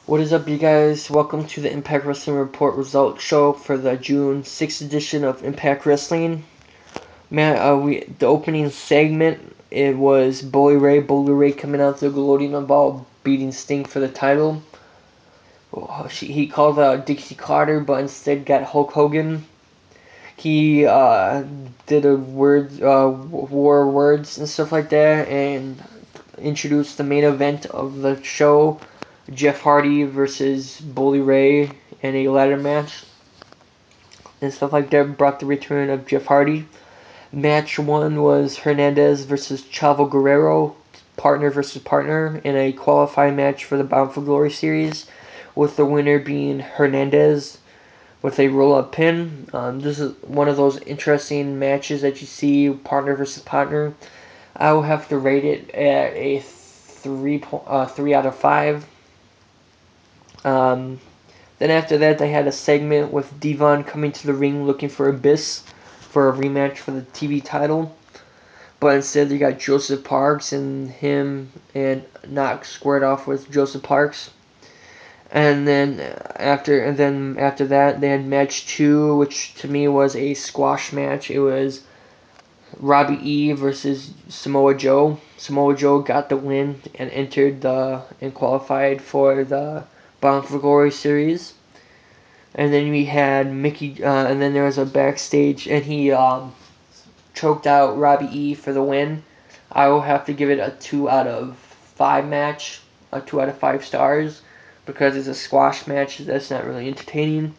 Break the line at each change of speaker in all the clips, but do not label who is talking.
What is up, you guys? Welcome to the Impact Wrestling Report Result Show for the June 6th edition of Impact Wrestling. The opening segment, it was Bully Ray coming out to the Glory Ball, beating Sting for the title. He called Dixie Carter, but instead got Hulk Hogan. He did war words and stuff like that, and introduced the main event of the show, Jeff Hardy versus Bully Ray in a ladder match and stuff like that. Brought the return of Jeff Hardy. Match 1 was Hernandez versus Chavo Guerrero, partner versus partner, in a qualifying match for the Bound for Glory series, with the winner being Hernandez with a roll-up pin. This is one of those interesting matches that you see, partner versus partner. I will have to rate it at a 3 out of 5. Then after that, they had a segment with Devon coming to the ring looking for Abyss for a rematch for the TV title. But instead, they got Joseph Parks, and him and Knox squared off with Joseph Parks. And then after that, they had match 2, which to me was a squash match. It was Robbie E versus Samoa Joe. Samoa Joe got the win and and qualified for the Bound for Glory series. And then we had and then there was a backstage, and he choked out Robbie E for the win. I will have to give it a 2 out of 5 match, a 2 out of 5 stars, because it's a squash match that's not really entertaining.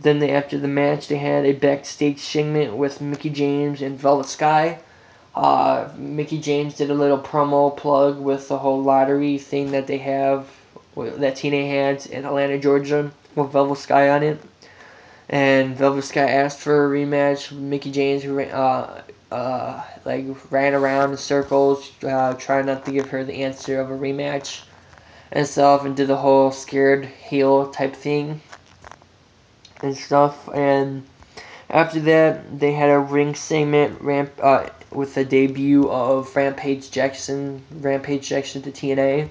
Then after the match, they had a backstage segment with Mickie James and Velvet Sky. Mickie James did a little promo plug with the whole lottery thing that they have, that TNA had in Atlanta, Georgia, with Velvet Sky on it. And Velvet Sky asked for a rematch. Mickie James ran around in circles, trying not to give her the answer of a rematch and stuff, and did the whole scared heel type thing and stuff. And after that, they had a ring segment with the debut of Rampage Jackson to TNA.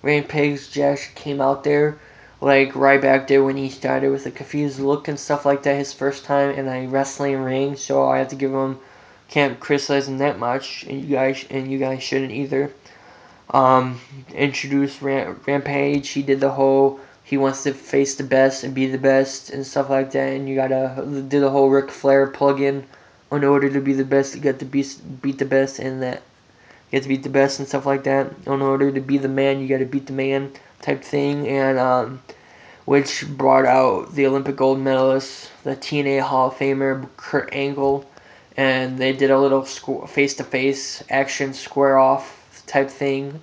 Rampage Jackson came out there like Ryback did when he started, with a confused look and stuff like that, his first time in a wrestling ring. So I have to give him, can't criticize him that much, and you guys shouldn't either. Introduced Rampage. He did the whole, he wants to face the best and be the best and stuff like that, and you gotta do the whole Ric Flair plug-in. In order to be the best, you got to beat the best, and that you have to beat the best and stuff like that. In order to be the man, you got to beat the man type thing, and which brought out the Olympic gold medalist, the TNA Hall of Famer Kurt Angle, and they did a little face-to-face action square-off type thing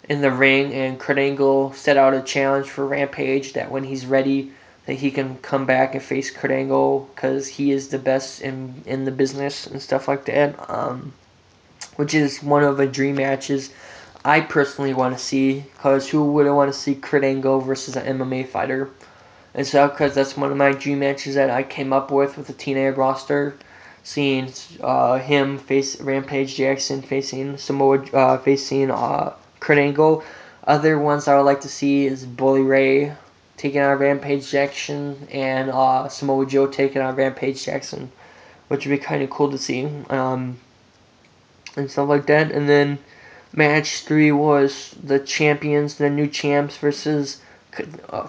in the ring, and Kurt Angle set out a challenge for Rampage that when he's ready, that he can come back and face Kurt Angle, because he is the best in the business and stuff like that. Which is one of the dream matches I personally want to see, because who wouldn't want to see Kurt Angle versus an MMA fighter? And so, because that's one of my dream matches that I came up with the TNA roster, seeing him face Rampage Jackson facing Kurt Angle. Other ones I would like to see is Bully Ray taking on Rampage Jackson, and Samoa Joe taking on Rampage Jackson, which would be kind of cool to see. And stuff like that. And then match 3 was the champions, the new champs, versus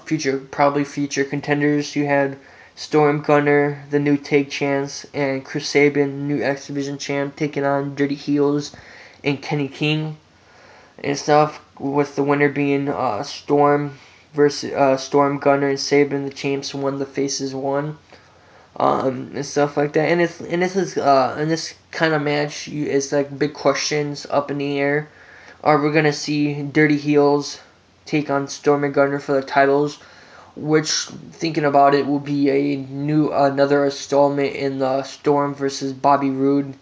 future contenders. You had Storm Gunner, the new Take Chance, and Chris Sabin, new X Division champ, taking on Dirty Heels and Kenny King and stuff, with the winner being Storm Gunner, and Sabin, the champs, won, the faces won. And stuff like that, and this kind of match, it's like big questions up in the air. Are we gonna see Dirty Heels take on Storm and Gunner for the titles, which, thinking about it, will be another installment in the Storm versus Bobby Roode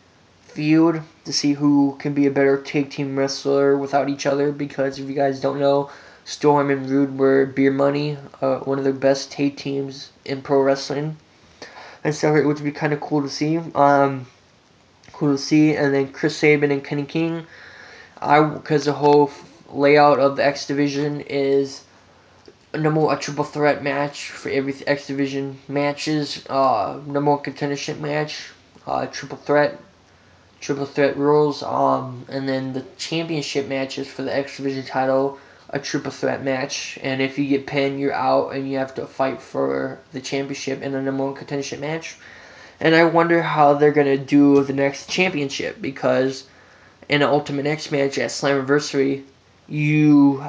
feud, to see who can be a better tag team wrestler without each other, because if you guys don't know, Storm and Roode were Beer Money, one of the best tag teams in pro wrestling. And so it would be kind of cool to see. And then Chris Sabin and Kenny King. Because the whole layout of the X Division is a triple threat match for every X Division matches. Number one contendership match. Triple threat rules. And then the championship matches for the X Division title. A triple threat match, and if you get pinned, you're out, and you have to fight for the championship in a number one contendership match. And I wonder how they're gonna do the next championship, because in an Ultimate X match at Slammiversary, you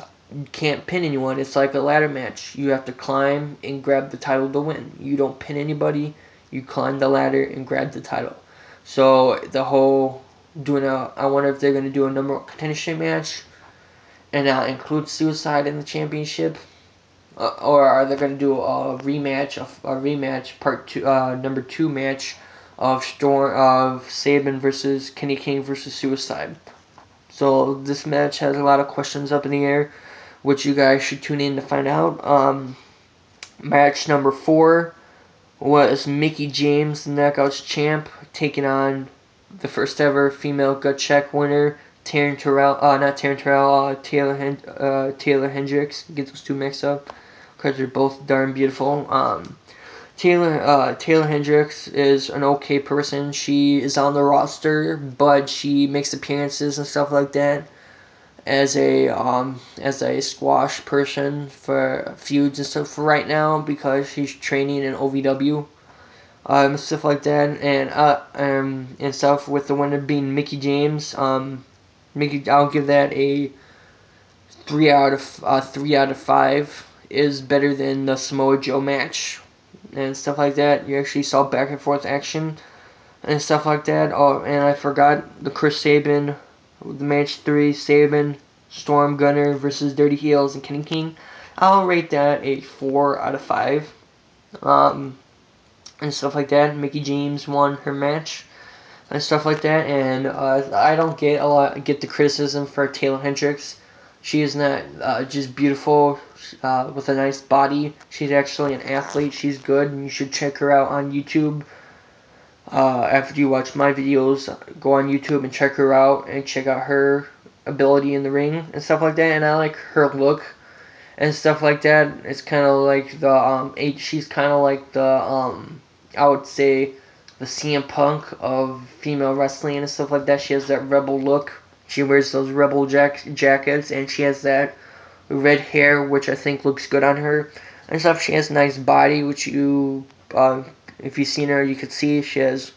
can't pin anyone. It's like a ladder match. You have to climb and grab the title to win. You don't pin anybody. You climb the ladder and grab the title. So the whole I wonder if they're gonna do a number one contendership match and include Suicide in the championship, or are they going to do a rematch part two, number 2 match of Sabin versus Kenny King versus Suicide. So this match has a lot of questions up in the air, which you guys should tune in to find out. Match number 4 was Mickie James, the Knockouts champ, taking on the first ever female gut check winner, Taylor Hendricks. Get those two mixed up because they're both darn beautiful. Taylor Hendricks is an okay person. She is on the roster, but she makes appearances and stuff like that as a squash person for feuds and stuff for right now, because she's training in OVW. Stuff like that, and stuff, with the winner being Mickie James. I'll give that a 3 out of 5. Is better than the Samoa Joe match and stuff like that. You actually saw back and forth action and stuff like that. Oh, and I forgot the Chris Sabin, the match 3, Sabin, Storm Gunner versus Dirty Heels and Kenny King. I'll rate that a 4 out of 5. And stuff like that. Mickie James won her match and stuff like that. And I don't get the criticism for Taylor Hendricks. She is not just beautiful with a nice body. She's actually an athlete. She's good, and you should check her out on YouTube. After you watch my videos, go on YouTube and check her out and check out her ability in the ring and stuff like that. And I like her look and stuff like that. It's kind of like she's kind of like I would say the CM Punk of female wrestling and stuff like that. She has that rebel look. She wears those rebel jackets, and she has that red hair, which I think looks good on her and stuff. She has a nice body, which if you've seen her, you could see she has.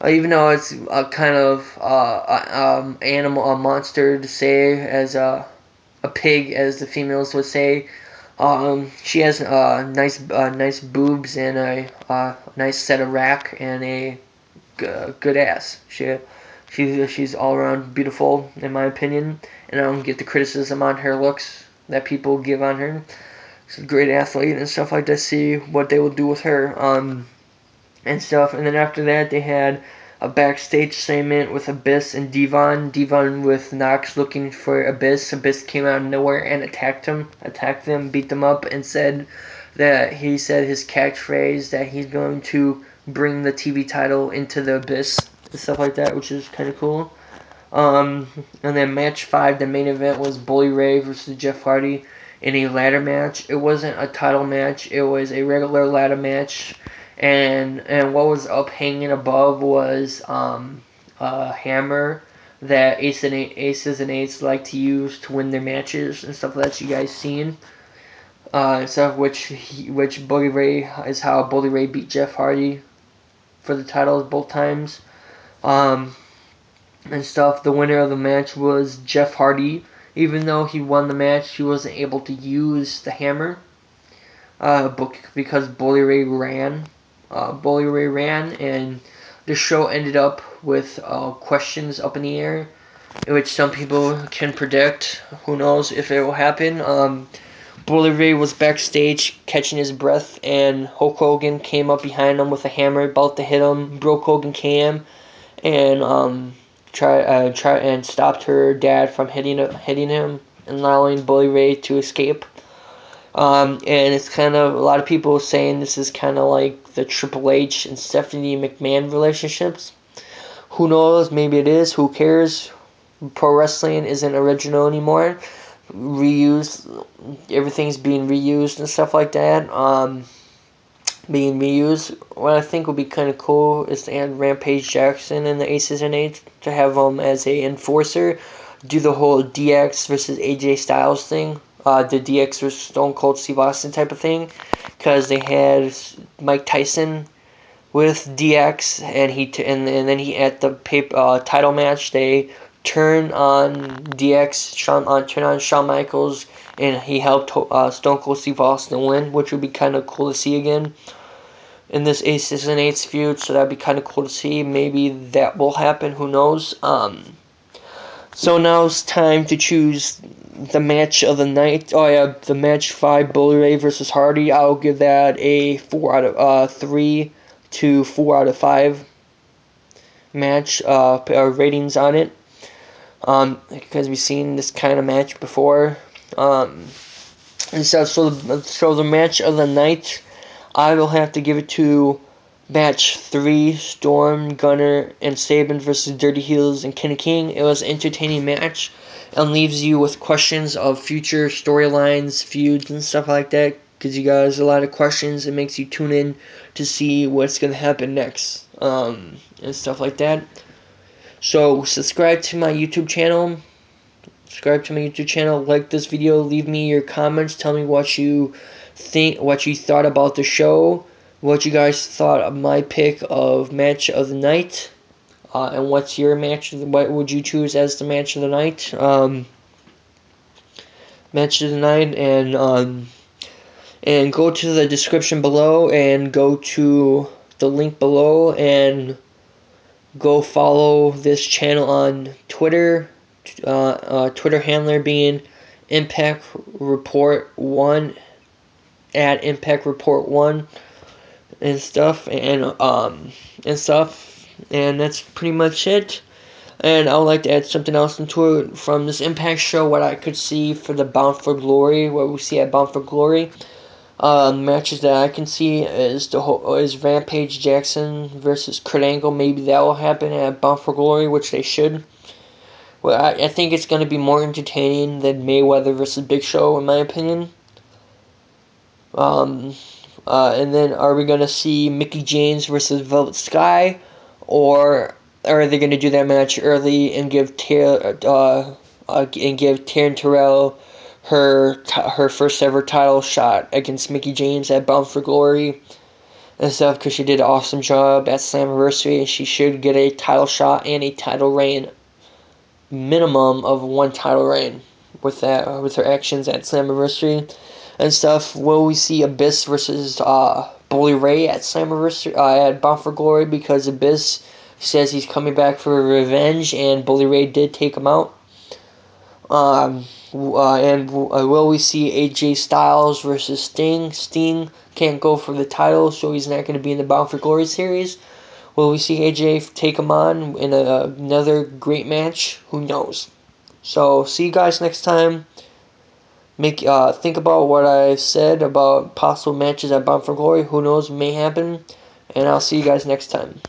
Even though it's a kind of a monster to say, as a pig, as the females would say. She has nice boobs and a nice set of rack and a good ass. She's all around beautiful, in my opinion, and I don't get the criticism on her looks that people give on her. She's a great athlete and stuff like that. See what they will do with her and stuff. And then after that, they had a backstage segment with Abyss and Devon. Devon with Knox looking for Abyss. Abyss came out of nowhere and attacked them, beat them up, and said that he said his catchphrase that he's going to bring the TV title into the Abyss and stuff like that, which is kind of cool. And then match 5, the main event, was Bully Ray versus Jeff Hardy in a ladder match. It wasn't a title match. It was a regular ladder match. And what was up hanging above was a hammer that aces and eights like to use to win their matches and stuff that you guys seen. Stuff which Bully Ray is how Bully Ray beat Jeff Hardy for the titles both times. And stuff. The winner of the match was Jeff Hardy. Even though he won the match, he wasn't able to use the hammer because Bully Ray ran. And the show ended up with questions up in the air, in which some people can predict. Who knows if it will happen. Bully Ray was backstage catching his breath, and Hulk Hogan came up behind him with a hammer, about to hit him. Broke Hogan came and stopped her dad from hitting him and allowing Bully Ray to escape. And it's kind of, a lot of people saying this is kind of like the Triple H and Stephanie McMahon relationships. Who knows? Maybe it is. Who cares? Pro wrestling isn't original anymore. reused. Everything's being reused and stuff like that. Being reused. What I think would be kind of cool is to add Rampage Jackson in the Aces and Eights, to have him as a enforcer, do the whole DX versus AJ Styles thing, the DX versus Stone Cold Steve Austin type of thing, because they had Mike Tyson with DX, and then he at the title match they turn on DX, turn on Shawn Michaels, and he helped Stone Cold Steve Austin win, which would be kind of cool to see again in this Aces and Eights feud. So that'd be kind of cool to see. Maybe that will happen. Who knows? So now it's time to choose the match of the night. Oh yeah, the match 5, Bully Ray versus Hardy. I'll give that a 4 out of 3 to 4 out of 5 match ratings on it. Because we've seen this kind of match before. And so the match of the night, I will have to give it to match 3, Storm, Gunner, and Sabin versus Dirty Heels and Kenny King. It was an entertaining match and leaves you with questions of future storylines, feuds, and stuff like that. Because you guys a lot of questions. It makes you tune in to see what's going to happen next, and stuff like that. So subscribe to my YouTube channel. Like this video. Leave me your comments. Tell me what you think, what you thought about the show, what you guys thought of my pick of match of the night, and what's your match? What would you choose as the match of the night? Match of the night, and go to the description below and go to the link below and go follow this channel on Twitter. Twitter handler being Impact Report 1 at Impact Report 1 and stuff, and that's pretty much it. And I would like to add something else into it from this Impact show. What I could see for the Bound for Glory, what we see at Bound for Glory, matches that I can see is Rampage Jackson versus Kurt Angle. Maybe that will happen at Bound for Glory, which they should. Well, I think it's going to be more entertaining than Mayweather versus Big Show, in my opinion. And then are we going to see Mickie James versus Velvet Sky, or are they going to do that match early and give Taryn Terrell her first ever title shot against Mickie James at Bound for Glory and stuff, because she did an awesome job at Slammiversary, and she should get a title shot and a title reign, minimum of 1 title reign with her actions at Slammiversary and stuff. Will we see Abyss versus Bully Ray at Slammiversary at Bound for Glory, because Abyss says he's coming back for revenge and Bully Ray did take him out. And will we see AJ Styles versus Sting? Sting can't go for the title, so he's not going to be in the Bound for Glory series. Will we see AJ take him on in another great match? Who knows? So, see you guys next time. Think about what I said about possible matches at Bound for Glory. Who knows? May happen. And I'll see you guys next time.